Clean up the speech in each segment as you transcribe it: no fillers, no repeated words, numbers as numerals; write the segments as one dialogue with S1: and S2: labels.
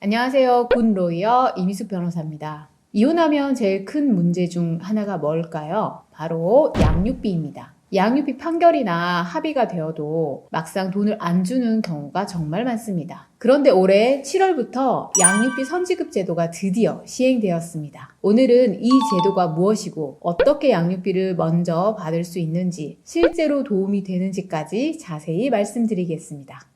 S1: 안녕하세요. 굿로이어 이미숙 변호사입니다. 이혼하면 제일 큰 문제 중 하나가 뭘까요? 바로 양육비입니다. 양육비 판결이나 합의가 되어도 막상 돈을 안 주는 경우가 정말 많습니다. 그런데 올해 7월부터 양육비 선지급 제도가 드디어 시행되었습니다. 오늘은 이 제도가 무엇이고 어떻게 양육비를 먼저 받을 수 있는지, 실제로 도움이 되는지까지 자세히 말씀드리겠습니다.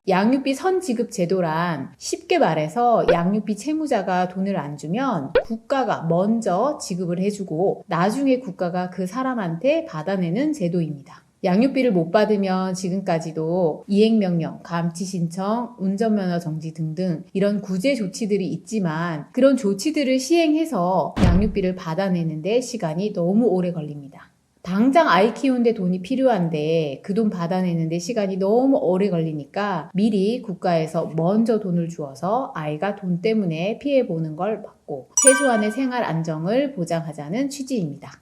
S1: 양육비 선지급 제도란 쉽게 말해서 양육비 채무자가 돈을 안 주면 국가가 먼저 지급을 해주고 나중에 국가가 그 사람한테 받아내는 제도입니다. 양육비를 못 받으면 지금까지도 이행명령, 감치신청, 운전면허 정지 등등 이런 구제 조치들이 있지만 그런 조치들을 시행해서 양육비를 받아내는데 시간이 너무 오래 걸립니다. 당장 아이 키우는데 돈이 필요한데 그 돈 받아내는데 시간이 너무 오래 걸리니까 미리 국가에서 먼저 돈을 주어서 아이가 돈 때문에 피해보는 걸 막고 최소한의 생활 안정을 보장하자는 취지입니다.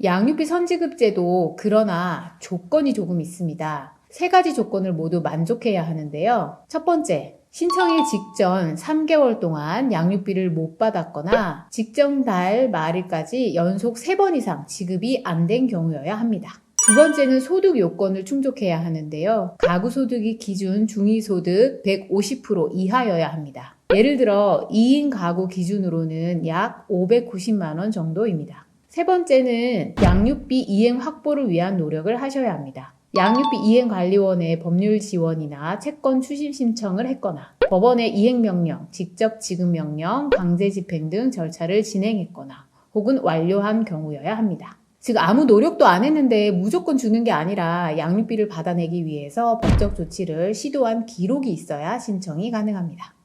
S1: 양육비 선지급제도 그러나 조건이 조금 있습니다. 3가지 조건을 모두 만족해야 하는데요. 첫 번째, 신청일 직전 3개월 동안 양육비를 못 받았거나 직전 달 말일까지 연속 3번 이상 지급이 안 된 경우여야 합니다. 두 번째는 소득 요건을 충족해야 하는데요. 가구 소득이 기준 중위소득 150% 이하여야 합니다. 예를 들어 2인 가구 기준으로는 약 590만 원 정도입니다. 세 번째는 양육비 이행 확보를 위한 노력을 하셔야 합니다. 양육비 이행관리원에 법률 지원이나 채권 추심 신청을 했거나 법원의 이행명령, 직접 지급명령, 강제집행 등 절차를 진행했거나 혹은 완료한 경우여야 합니다. 즉 아무 노력도 안 했는데 무조건 주는 게 아니라 양육비를 받아내기 위해서 법적 조치를 시도한 기록이 있어야 신청이 가능합니다.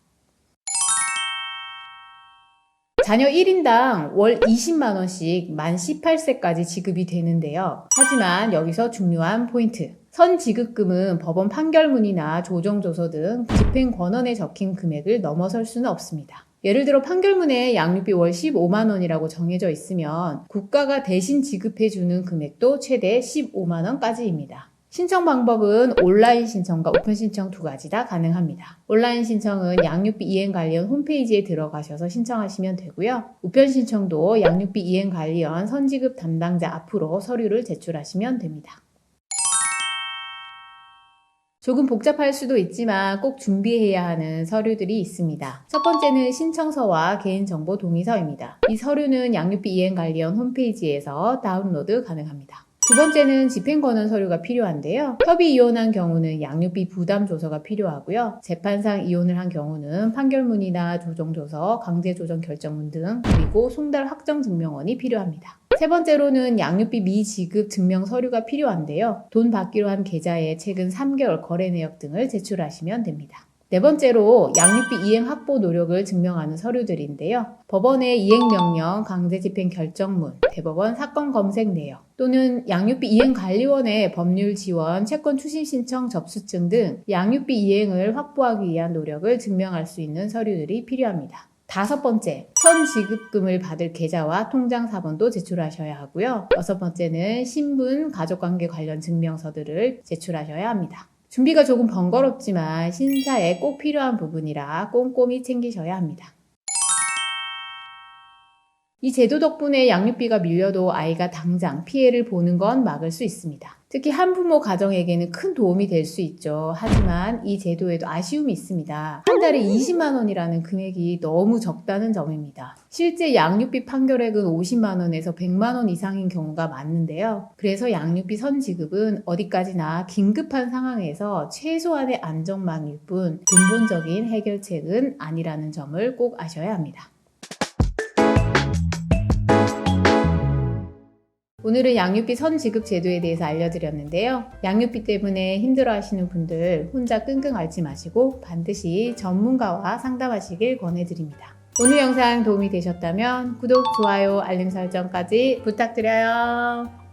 S1: 자녀 1인당 월 20만 원씩 만 18세까지 지급이 되는데요. 하지만 여기서 중요한 포인트. 선지급금은 법원 판결문이나 조정조서 등 집행권원에 적힌 금액을 넘어설 수는 없습니다. 예를 들어 판결문에 양육비 월 15만 원이라고 정해져 있으면 국가가 대신 지급해주는 금액도 최대 15만 원까지입니다. 신청 방법은 온라인 신청과 우편 신청 2가지 다 가능합니다. 온라인 신청은 양육비 이행관리원 홈페이지에 들어가셔서 신청하시면 되고요. 우편 신청도 양육비 이행관리원 선지급 담당자 앞으로 서류를 제출하시면 됩니다. 조금 복잡할 수도 있지만 꼭 준비해야 하는 서류들이 있습니다. 첫 번째는 신청서와 개인정보 동의서입니다. 이 서류는 양육비 이행관리원 홈페이지에서 다운로드 가능합니다. 두 번째는 집행권원 서류가 필요한데요. 협의 이혼한 경우는 양육비 부담 조서가 필요하고요. 재판상 이혼을 한 경우는 판결문이나 조정조서, 강제조정 결정문 등 그리고 송달 확정증명원이 필요합니다. 세 번째로는 양육비 미지급 증명 서류가 필요한데요. 돈 받기로 한 계좌의 최근 3개월 거래 내역 등을 제출하시면 됩니다. 네 번째로 양육비 이행 확보 노력을 증명하는 서류들인데요. 법원의 이행명령, 강제집행 결정문, 대법원 사건 검색 내역 또는 양육비 이행관리원의 법률 지원, 채권 추심 신청 접수증 등 양육비 이행을 확보하기 위한 노력을 증명할 수 있는 서류들이 필요합니다. 5번째, 선지급금을 받을 계좌와 통장 사본도 제출하셔야 하고요. 6번째는 신분, 가족관계 관련 증명서들을 제출하셔야 합니다. 준비가 조금 번거롭지만 신사에 꼭 필요한 부분이라 꼼꼼히 챙기셔야 합니다. 이 제도 덕분에 양육비가 밀려도 아이가 당장 피해를 보는 건 막을 수 있습니다. 특히 한부모 가정에게는 큰 도움이 될 수 있죠. 하지만 이 제도에도 아쉬움이 있습니다. 한 달에 20만 원이라는 금액이 너무 적다는 점입니다. 실제 양육비 판결액은 50만 원에서 100만 원 이상인 경우가 많은데요. 그래서 양육비 선지급은 어디까지나 긴급한 상황에서 최소한의 안전망일 뿐 근본적인 해결책은 아니라는 점을 꼭 아셔야 합니다. 오늘은 양육비 선지급 제도에 대해서 알려드렸는데요. 양육비 때문에 힘들어하시는 분들 혼자 끙끙 앓지 마시고 반드시 전문가와 상담하시길 권해드립니다. 오늘 영상 도움이 되셨다면 구독, 좋아요, 알림 설정까지 부탁드려요.